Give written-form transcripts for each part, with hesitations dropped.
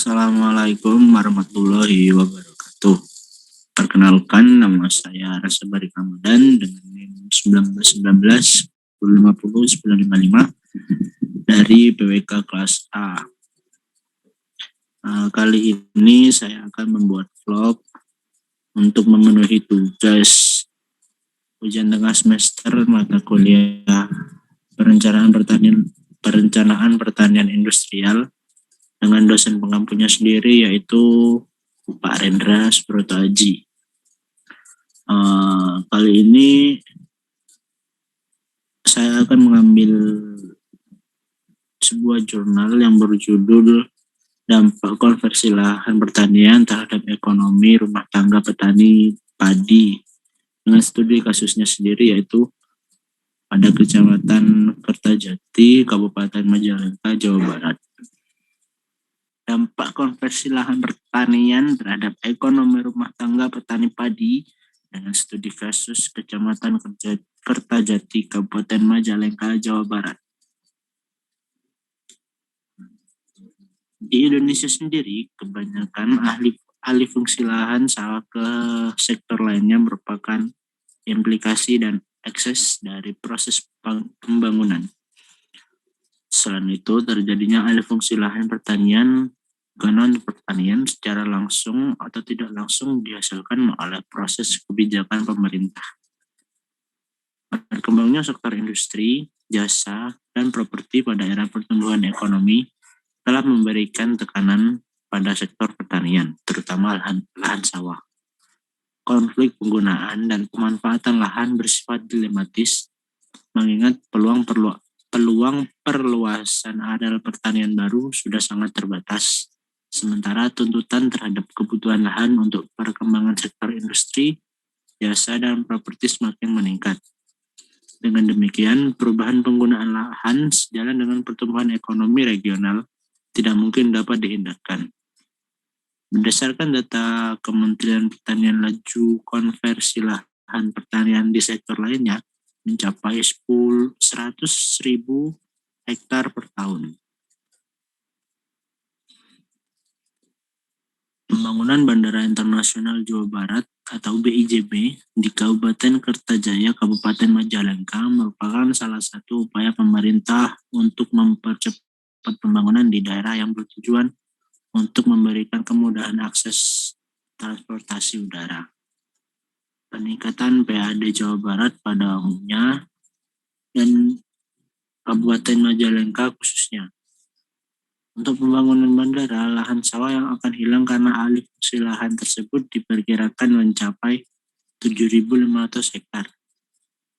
Assalamualaikum warahmatullahi wabarakatuh. Perkenalkan, nama saya Rasa Barik Ramadan dengan NIM 1919 1050 955 dari PWK kelas A. Kali ini saya akan membuat vlog untuk memenuhi tugas ujian tengah semester mata kuliah perencanaan pertanian industrial dengan dosen pengampunya sendiri, yaitu Pak Rendra Suproto Aji. Kali ini saya akan mengambil sebuah jurnal yang berjudul Dampak Konversi Lahan Pertanian Terhadap Ekonomi Rumah Tangga Petani Padi, dengan studi kasusnya sendiri, yaitu pada Kecamatan Kertajati, Kabupaten Majalengka, Jawa Barat. Dampak konversi lahan pertanian terhadap ekonomi rumah tangga petani padi dengan studi kasus Kecamatan Kertajati, Kabupaten Majalengka, Jawa Barat. Di Indonesia sendiri, kebanyakan alih fungsi lahan sawah ke sektor lainnya merupakan implikasi dan ekses dari proses pembangunan. Selain itu, terjadinya alih fungsi lahan pertanian ke non-pertanian secara langsung atau tidak langsung dihasilkan oleh proses kebijakan pemerintah. Berkembangnya sektor industri, jasa, dan properti pada era pertumbuhan ekonomi telah memberikan tekanan pada sektor pertanian, terutama lahan sawah. Konflik penggunaan dan pemanfaatan lahan bersifat dilematis, mengingat peluang perluasan areal pertanian baru sudah sangat terbatas, sementara tuntutan terhadap kebutuhan lahan untuk perkembangan sektor industri, jasa, dan properti semakin meningkat. Dengan demikian, perubahan penggunaan lahan sejalan dengan pertumbuhan ekonomi regional tidak mungkin dapat dihindarkan. Berdasarkan data Kementerian Pertanian, laju konversi lahan pertanian di sektor lainnya mencapai 100.000 hektar per tahun. Pembangunan Bandara Internasional Jawa Barat atau BIJB di Kabupaten Kertajaya, Kabupaten Majalengka merupakan salah satu upaya pemerintah untuk mempercepat pembangunan di daerah yang bertujuan untuk memberikan kemudahan akses transportasi udara. Peningkatan PAD Jawa Barat pada umumnya dan Kabupaten Majalengka khususnya. Untuk pembangunan bandara, lahan sawah yang akan hilang karena alih fungsi lahan tersebut diperkirakan mencapai 7.500 hektar.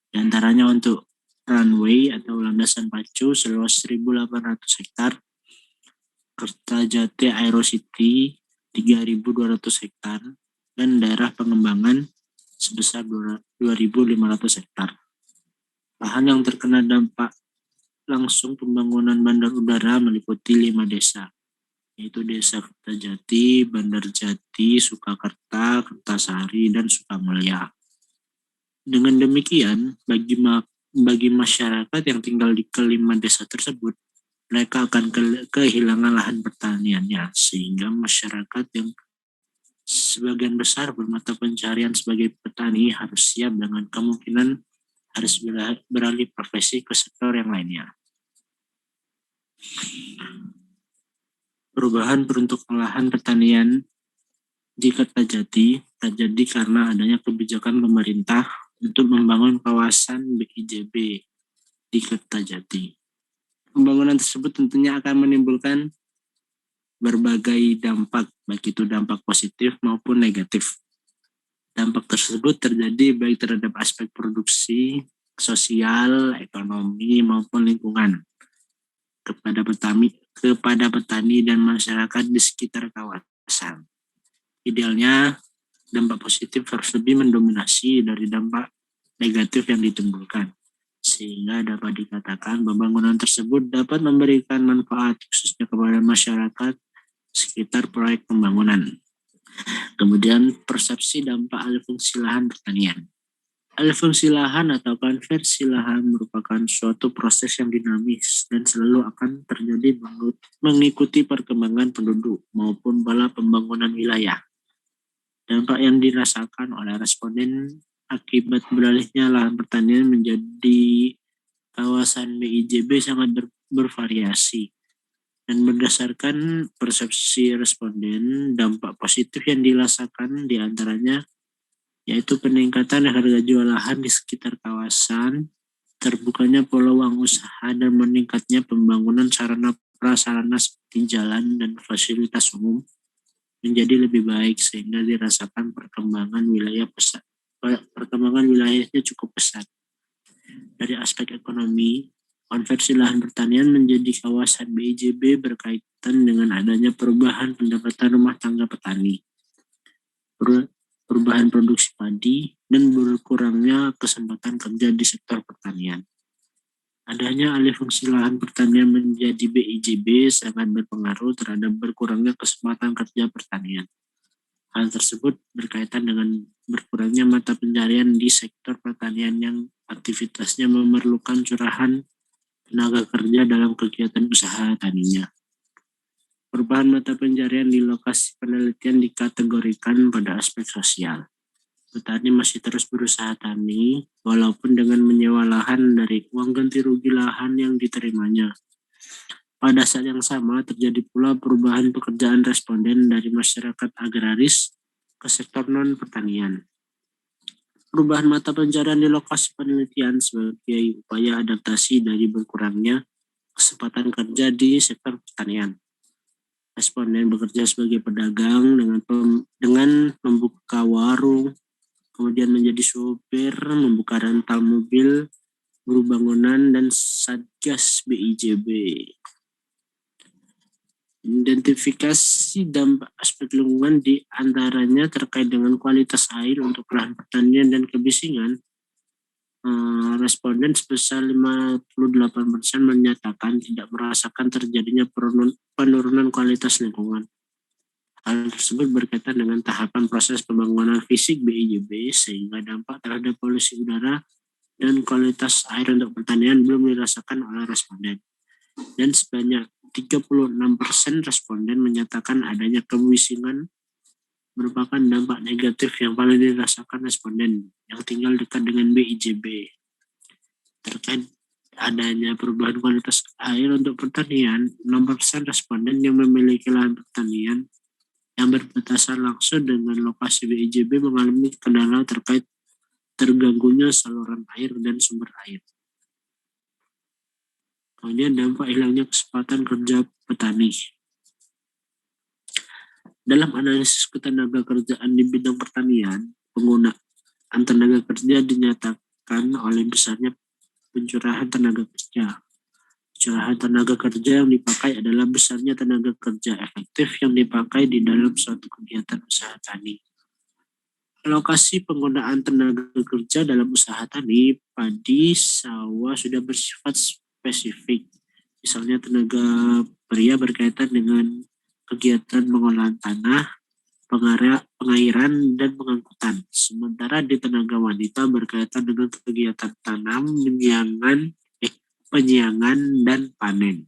Di antaranya untuk runway atau landasan pacu seluas 1.800 hektar, Kertajati Aerocity 3.200 hektar, dan daerah pengembangan sebesar 2.500 hektar. Lahan yang terkena dampak langsung pembangunan bandar udara meliputi 5 desa, yaitu Desa Kertajati, Bandar Jati, Sukakerta, Kertasari, dan Sukamulya. Dengan demikian, bagi masyarakat yang tinggal di kelima desa tersebut, mereka akan kehilangan lahan pertaniannya, sehingga masyarakat yang sebagian besar bermata pencarian sebagai petani harus siap dengan kemungkinan harus beralih profesi ke sektor yang lainnya. Perubahan peruntukan lahan pertanian di Kertajati terjadi karena adanya kebijakan pemerintah untuk membangun kawasan BIJB di Kertajati. Pembangunan tersebut tentunya akan menimbulkan berbagai dampak, baik itu dampak positif maupun negatif. Dampak tersebut terjadi baik terhadap aspek produksi, sosial, ekonomi, maupun lingkungan kepada petani dan masyarakat di sekitar kawasan. Idealnya, dampak positif harus lebih mendominasi dari dampak negatif yang ditimbulkan, sehingga dapat dikatakan pembangunan tersebut dapat memberikan manfaat khususnya kepada masyarakat sekitar proyek pembangunan. Kemudian persepsi dampak alih fungsi lahan pertanian. Alih fungsi lahan atau konversi lahan merupakan suatu proses yang dinamis dan selalu akan terjadi mengikuti perkembangan penduduk maupun pola pembangunan wilayah. Dampak yang dirasakan oleh responden akibat beralihnya lahan pertanian menjadi kawasan BIJB sangat bervariasi. Dan berdasarkan persepsi responden, dampak positif yang dirasakan diantaranya yaitu peningkatan harga jual lahan di sekitar kawasan, terbukanya peluang usaha dan meningkatnya pembangunan sarana prasarana seperti jalan dan fasilitas umum menjadi lebih baik sehingga dirasakan perkembangan wilayahnya cukup pesat. Dari aspek ekonomi, konversi lahan pertanian menjadi kawasan BIJB berkaitan dengan adanya perubahan pendapatan rumah tangga petani, perubahan produksi padi, dan berkurangnya kesempatan kerja di sektor pertanian. Adanya alih fungsi lahan pertanian menjadi BIJB sangat berpengaruh terhadap berkurangnya kesempatan kerja pertanian. Hal tersebut berkaitan dengan berkurangnya mata pencarian di sektor pertanian yang aktivitasnya memerlukan curahan tenaga kerja dalam kegiatan usaha taninya. Perubahan mata pencarian di lokasi penelitian dikategorikan pada aspek sosial. Petani masih terus berusaha tani, walaupun dengan menyewa lahan dari uang ganti rugi lahan yang diterimanya. Pada saat yang sama, terjadi pula perubahan pekerjaan responden dari masyarakat agraris ke sektor non-pertanian. Perubahan mata pencarian di lokasi penelitian sebagai upaya adaptasi dari berkurangnya kesempatan kerja di sektor pertanian. Responden bekerja sebagai pedagang dengan membuka warung, kemudian menjadi sopir, membuka rental mobil, guru bangunan, dan satgas BIJB. Identifikasi dampak aspek lingkungan di antaranya terkait dengan kualitas air untuk lahan pertanian dan kebisingan. Responden sebesar 58% menyatakan tidak merasakan terjadinya penurunan kualitas lingkungan. Hal tersebut berkaitan dengan tahapan proses pembangunan fisik BIJB sehingga dampak terhadap polusi udara dan kualitas air untuk pertanian belum dirasakan oleh responden. Dan sebanyak 36% responden menyatakan adanya kebisingan merupakan dampak negatif yang paling dirasakan responden yang tinggal dekat dengan BIJB. Terkait adanya perubahan kualitas air untuk pertanian, 6% responden yang memiliki lahan pertanian yang berbatasan langsung dengan lokasi BIJB mengalami kendala terkait terganggunya saluran air dan sumber air. Kemudian dampak hilangnya kesempatan kerja petani. Dalam analisis ketenaga kerjaan di bidang pertanian, penggunaan tenaga kerja dinyatakan oleh besarnya pencurahan tenaga kerja. Pencurahan tenaga kerja yang dipakai adalah besarnya tenaga kerja efektif yang dipakai di dalam suatu kegiatan usaha tani. Alokasi penggunaan tenaga kerja dalam usaha tani, padi, sawah sudah bersifat spesifik. Misalnya tenaga pria berkaitan dengan kegiatan pengolahan tanah, pengairan, dan pengangkutan. Sementara di tenaga wanita berkaitan dengan kegiatan tanam, penyiangan, dan panen.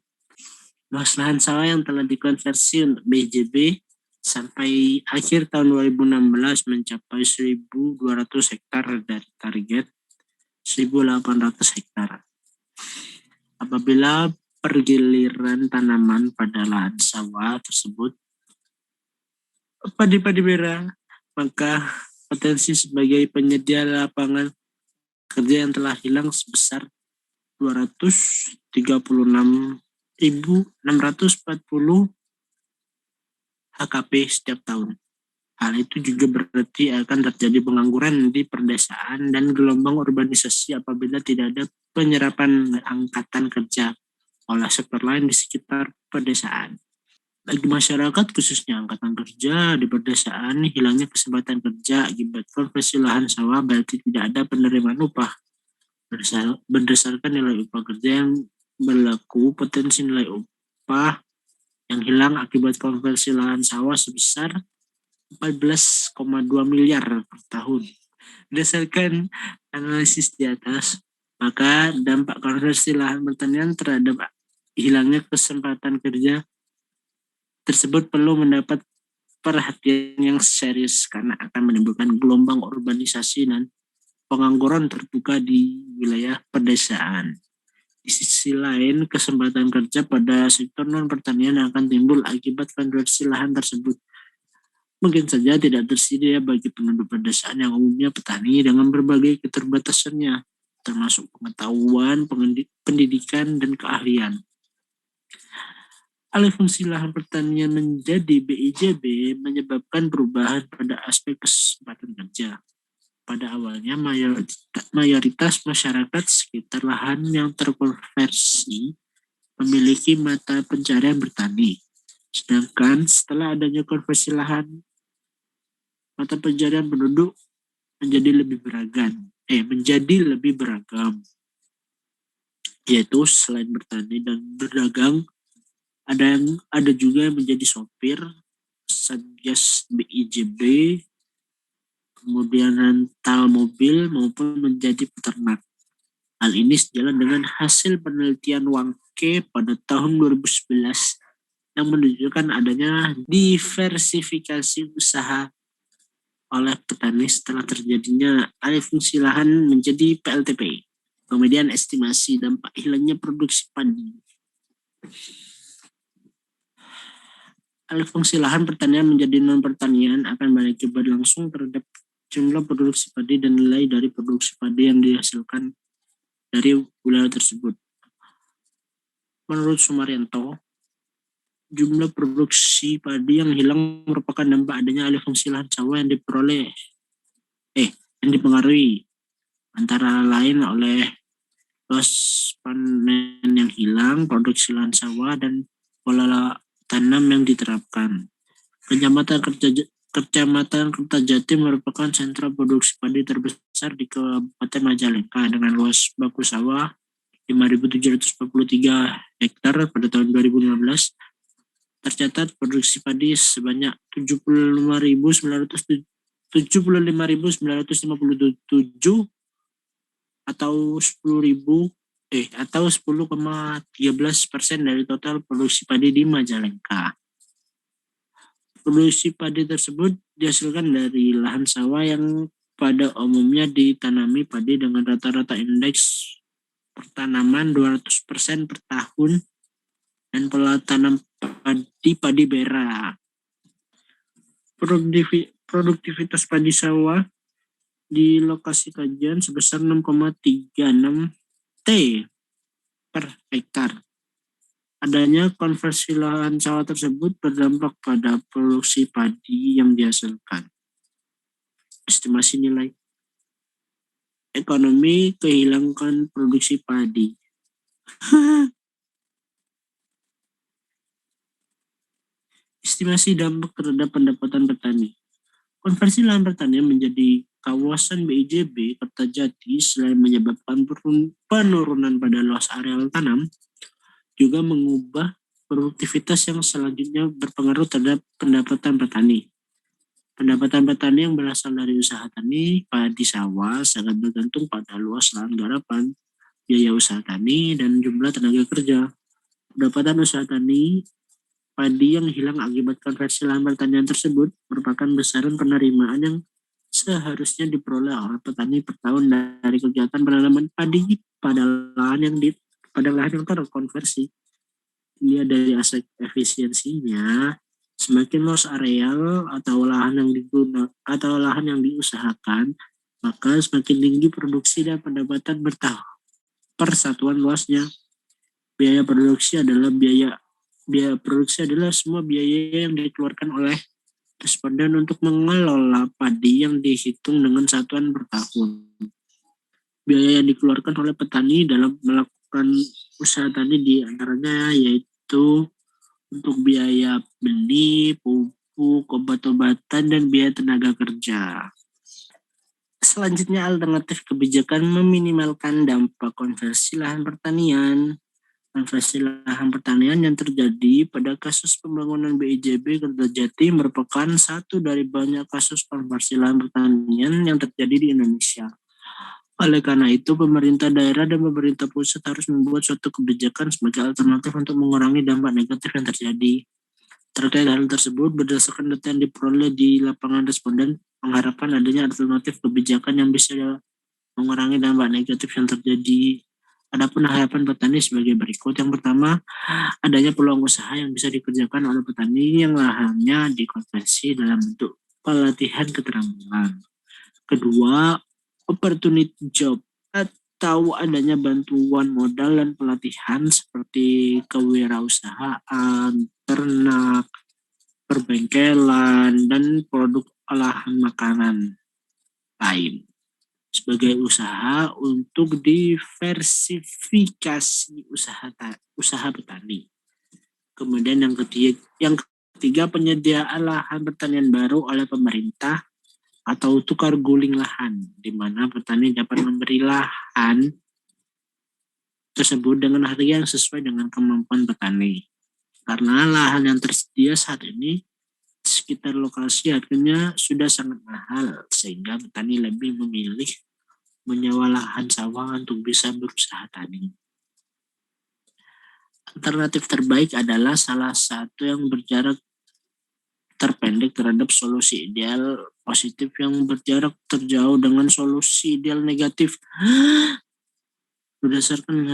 Luas lahan sawah yang telah dikonversi untuk BIJB sampai akhir tahun 2016 mencapai 1.200 hektar dari target 1.800 hektar. Apabila pergiliran tanaman pada lahan sawah tersebut padi merah, maka potensi sebagai penyedia lapangan kerja yang telah hilang sebesar 236.640 HKP setiap tahun. Hal itu juga berarti akan terjadi pengangguran di perdesaan dan gelombang urbanisasi apabila tidak ada penyerapan angkatan kerja oleh sektor lain di sekitar pedesaan. Bagi masyarakat khususnya angkatan kerja di pedesaan, hilangnya kesempatan kerja akibat konversi lahan sawah berarti tidak ada penerimaan upah. Berdasarkan nilai upah kerja yang berlaku, potensi nilai upah yang hilang akibat konversi lahan sawah sebesar 14,2 miliar per tahun. Berdasarkan analisis di atas, maka dampak konversi lahan pertanian terhadap hilangnya kesempatan kerja tersebut perlu mendapat perhatian yang serius karena akan menimbulkan gelombang urbanisasi dan pengangguran terbuka di wilayah pedesaan. Di sisi lain, kesempatan kerja pada sektor non-pertanian akan timbul akibat konversi lahan tersebut. Mungkin saja tidak tersedia bagi penduduk pedesaan yang umumnya petani dengan berbagai keterbatasannya, termasuk pengetahuan, pendidikan, dan keahlian. Alih fungsi lahan pertanian menjadi BIJB menyebabkan perubahan pada aspek kesempatan kerja. Pada awalnya mayoritas masyarakat sekitar lahan yang terkonversi memiliki mata pencarian bertani. Sedangkan setelah adanya konversi lahan, mata pencarian penduduk menjadi lebih beragam. Yaitu selain bertani dan berdagang, ada juga yang menjadi sopir, satgas BIJB, kemudian rental mobil maupun menjadi peternak. Hal ini sejalan dengan hasil penelitian Wangke pada tahun 2011 yang menunjukkan adanya diversifikasi usaha oleh petani setelah terjadinya alih fungsi lahan menjadi PLTP. Kemudian estimasi dampak hilangnya produksi padi. Alih fungsi lahan pertanian menjadi non-pertanian akan berakibat langsung terhadap jumlah produksi padi dan nilai dari produksi padi yang dihasilkan dari wilayah tersebut. Menurut Sumaryanto, jumlah produksi padi yang hilang merupakan dampak adanya alih fungsi lahan sawah yang dipengaruhi antara lain oleh luas panen yang hilang, produksi lahan sawah, dan pola tanam yang diterapkan. Kecamatan Kertajati merupakan sentra produksi padi terbesar di Kabupaten Majalengka dengan luas baku sawah 5.743 hektar pada tahun 2015. Tercatat produksi padi sebanyak 75.957 atau 10,13% dari total produksi padi di Majalengka. Produksi padi tersebut dihasilkan dari lahan sawah yang pada umumnya ditanami padi dengan rata-rata indeks pertanaman 200% per tahun dan pola tanam padi bera. Produktivitas padi sawah di lokasi kajian sebesar 6,36 T per hektar. Adanya konversi lahan sawah tersebut berdampak pada produksi padi yang dihasilkan. Estimasi nilai ekonomi kehilangan produksi padi. Estimasi dampak terhadap pendapatan petani. Konversi lahan pertanian menjadi kawasan BIJB Kertajati selain menyebabkan penurunan pada luas areal tanam, juga mengubah produktivitas yang selanjutnya berpengaruh terhadap pendapatan petani. Pendapatan petani yang berasal dari usaha tani padi sawah sangat bergantung pada luas lahan garapan, biaya usaha tani, dan jumlah tenaga kerja. Pendapatan usaha tani padi yang hilang akibat konversi lahan pertanian tersebut merupakan besaran penerimaan yang seharusnya diperoleh oleh petani per tahun dari kegiatan penanaman padi pada lahan yang terkonversi. Dilihat dari aspek efisiensinya, semakin luas areal atau lahan yang diusahakan, maka semakin tinggi produksi dan pendapatan per satuan luasnya. Biaya produksi adalah semua biaya yang dikeluarkan oleh responden untuk mengelola padi yang dihitung dengan satuan per tahun. Biaya yang dikeluarkan oleh petani dalam melakukan usaha tani di antaranya yaitu untuk biaya benih, pupuk, obat-obatan, dan biaya tenaga kerja. Selanjutnya, alternatif kebijakan meminimalkan dampak konversi lahan pertanian. Konversi lahan pertanian yang terjadi pada kasus pembangunan BIJB Kertajati merupakan satu dari banyak kasus konversi lahan pertanian yang terjadi di Indonesia. Oleh karena itu, pemerintah daerah dan pemerintah pusat harus membuat suatu kebijakan sebagai alternatif untuk mengurangi dampak negatif yang terjadi. Terkait hal tersebut, berdasarkan data yang diperoleh di lapangan, responden mengharapkan adanya alternatif kebijakan yang bisa mengurangi dampak negatif yang terjadi. Adapun harapan petani sebagai berikut. Yang pertama, adanya peluang usaha yang bisa dikerjakan oleh petani yang lahannya dikonversi dalam bentuk pelatihan keterampilan. Kedua, opportunity job atau adanya bantuan modal dan pelatihan seperti kewirausahaan, ternak, perbengkelan, dan produk olahan makanan lain sebagai usaha untuk diversifikasi usaha petani. Kemudian yang ketiga penyediaan lahan pertanian baru oleh pemerintah atau tukar guling lahan, di mana petani dapat memberi lahan tersebut dengan harga yang sesuai dengan kemampuan petani. Karena lahan yang tersedia saat ini di sekitar lokasi harganya sudah sangat mahal, sehingga petani lebih memilih menyewa lahan sawah untuk bisa berusaha tani. Alternatif terbaik adalah salah satu yang berjarak terpendek terhadap solusi ideal positif yang berjarak terjauh dengan solusi ideal negatif. Berdasarkan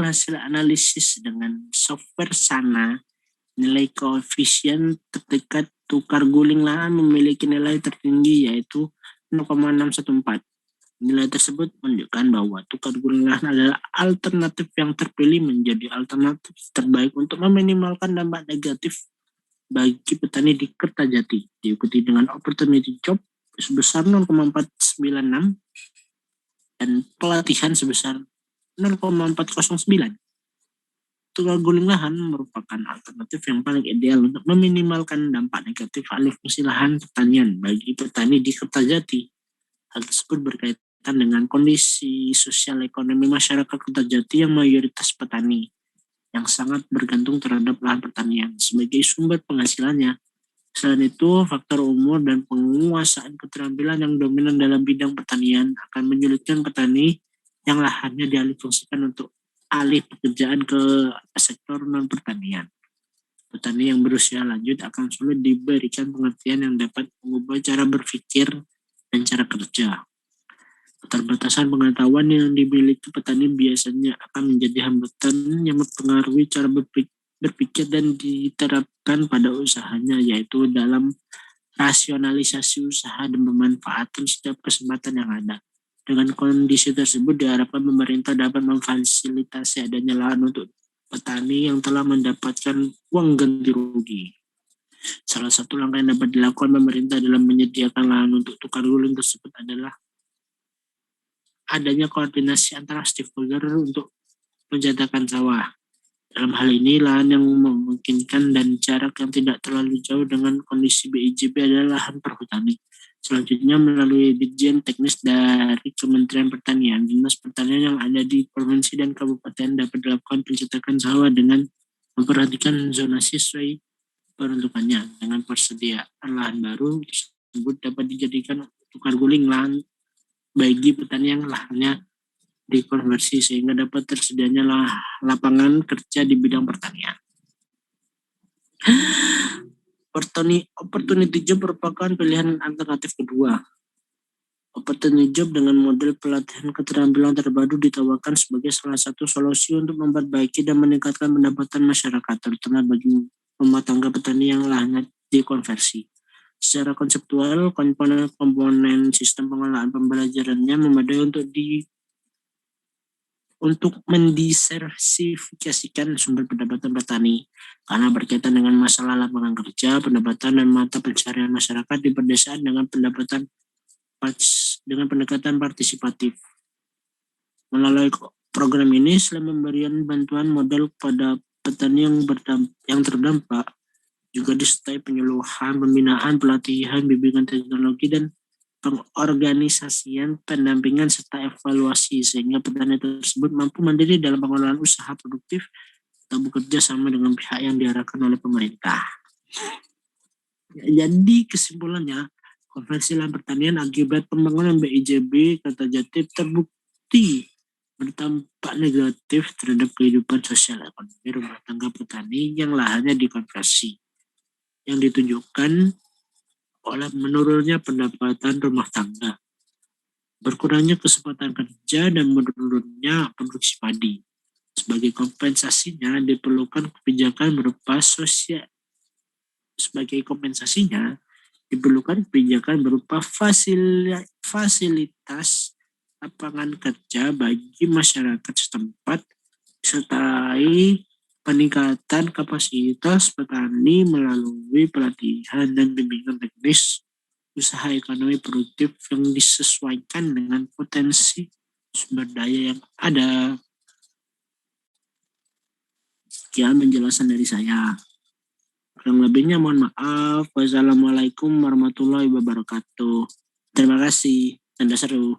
hasil analisis dengan software Sana, nilai koefisien terdekat tukar guling lahan memiliki nilai tertinggi yaitu 0,614. Nilai tersebut menunjukkan bahwa tukar guling lahan adalah alternatif yang terpilih menjadi alternatif terbaik untuk meminimalkan dampak negatif bagi petani di Kertajati, diikuti dengan opportunity job sebesar 0,496 dan pelatihan sebesar 0,409. Tukar guling lahan merupakan alternatif yang paling ideal untuk meminimalkan dampak negatif alih fungsi lahan pertanian bagi petani di Kertajati. Hal tersebut berkaitan dengan kondisi sosial ekonomi masyarakat Kertajati yang mayoritas petani, yang sangat bergantung terhadap lahan pertanian sebagai sumber penghasilannya. Selain itu, faktor umur dan penguasaan keterampilan yang dominan dalam bidang pertanian akan menyulitkan petani yang lahannya dialihfungsikan untuk alih pekerjaan ke sektor non-pertanian. Petani yang berusia lanjut akan sulit diberikan pengertian yang dapat mengubah cara berpikir dan cara kerja. Keterbatasan pengetahuan yang dimiliki petani biasanya akan menjadi hambatan yang mempengaruhi cara berpikir dan diterapkan pada usahanya, yaitu dalam rasionalisasi usaha dan memanfaatkan setiap kesempatan yang ada. Dengan kondisi tersebut diharapkan pemerintah dapat memfasilitasi adanya lahan untuk petani yang telah mendapatkan uang ganti rugi. Salah satu langkah yang dapat dilakukan pemerintah dalam menyediakan lahan untuk tukar guling tersebut adalah adanya koordinasi antara stakeholder untuk menjatakan sawah. Dalam hal ini, lahan yang memungkinkan dan jarak yang tidak terlalu jauh dengan kondisi BIJB adalah lahan perhutani. Selanjutnya, melalui Ditjen Teknis dari Kementerian Pertanian, Dinas Pertanian yang ada di provinsi dan kabupaten dapat dilakukan pencetakan sawah dengan memperhatikan zonasi sesuai peruntukannya. Dengan persediaan lahan baru tersebut dapat dijadikan tukar guling lahan bagi petani yang lahannya dikonversi sehingga dapat tersedianya lapangan kerja di bidang pertanian. Opportunity job merupakan pilihan alternatif kedua. Opportunity job dengan model pelatihan keterampilan terpadu ditawarkan sebagai salah satu solusi untuk memperbaiki dan meningkatkan pendapatan masyarakat, terutama bagi rumah tangga petani yang lahannya dikonversi. Secara konseptual, komponen sistem pengelolaan pembelajarannya memadai untuk mendiversifikasikan sumber pendapatan petani karena berkaitan dengan masalah lapangan kerja, pendapatan dan mata pencarian masyarakat di pedesaan dengan pendekatan partisipatif. Melalui program ini, selain memberikan bantuan modal kepada petani yang terdampak, juga disertai penyuluhan, pembinaan, pelatihan, bimbingan teknologi, dan pengorganisasian, pendampingan, serta evaluasi sehingga petani tersebut mampu mandiri dalam pengelolaan usaha produktif atau bekerja sama dengan pihak yang diarahkan oleh pemerintah. Jadi kesimpulannya, Konversi lahan pertanian akibat pembangunan BIJB Kertajati terbukti berdampak negatif terhadap kehidupan sosial ekonomi rumah tangga petani yang lahannya dikonversi, yang ditunjukkan oleh menurunnya pendapatan rumah tangga, berkurangnya kesempatan kerja, dan menurunnya produksi padi. Sebagai kompensasinya diperlukan kebijakan berupa fasilitas lapangan kerja bagi masyarakat setempat, disertai peningkatan kapasitas petani melalui pelatihan dan bimbingan teknis usaha ekonomi produktif yang disesuaikan dengan potensi sumber daya yang ada. Sekian penjelasan dari saya. Kurang lebihnya mohon maaf. Wassalamualaikum warahmatullahi wabarakatuh. Terima kasih. Anda seru.